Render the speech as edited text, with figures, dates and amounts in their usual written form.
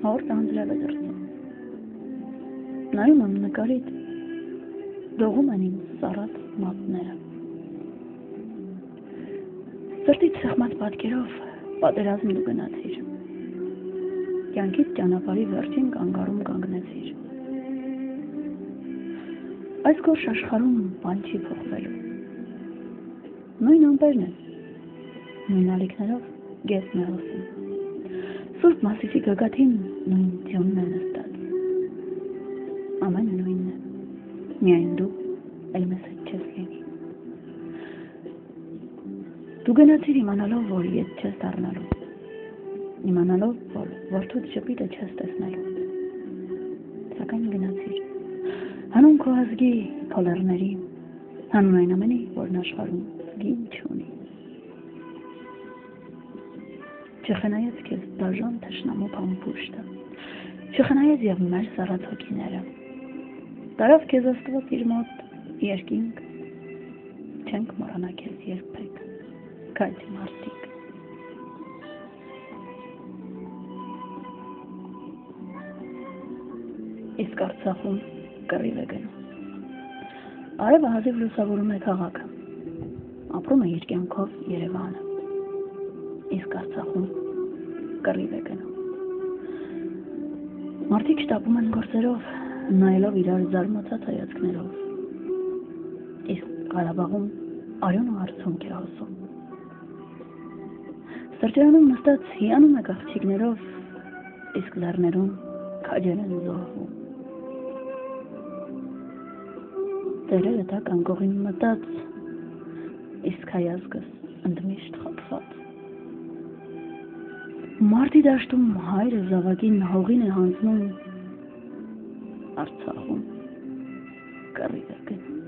Հորդ անձրև է դրսում։ Նայում եմ նկարիդ, դողում են իմ սառած մատները։ Սրտից սեղմած պատկերով պատերազմ դու գնացիր։ Կյանքից ճանապարհի վերջին կանգառում կանգնեցիր։ Այս գորշ աշխարհում բան չի փոխվելու։ Նույն ամպերն են, նույն ալիքներով գեսն է հոսում։ Սուրբ Մասիսի գագաթին նույն ձյունն է նստած։ Ամենը նույնն է, միայն դու էլ մեզ հետ չես լինի։ Դու գնացիր իմանալով, որ ետ չես դառնալու, իմանալով, որ որդուդ շպիտը չես տեսնելու, սակայն գնացիր, հանուն քո ազգի քո լեռների, հանուն այն ամենի, որն աշխարհում գին չունի։ Չխնայեց քեզ դաժան թշնամու փամփուշտը, չխնայեց եւ մեր սառած հոգիները, տարավ քեզ Աստված իր մոտ երկինք, չենք մոռանա քեզ երբեք, քայլ մարդիկ։ Իսկ Արցախում կռիվ է գնում։ Արևը հազիվ լուսավորում է քաղաքը, ապրում է իր կյանքով Երևանը։ Իսկ Արցախում կռիվ է գնում։ Մարդիկ շտապում են գործերով, նայելով իրար զարմացած հայացքներով։ Իսկ Ղարաբաղում արյուն ու արցունք է հոսում։ Սրճարանում նստած հիանում է աղջիկներով, իսկ լեռներում քաջեր են զոհվում։ Տերերը տակ անկողին մտած, իսկ հայազգս ընդմիշտ խփված։ Մարտի դաշտում հայրը զավակին հողին է հանձնում, Արցախում կռիվ է գնում։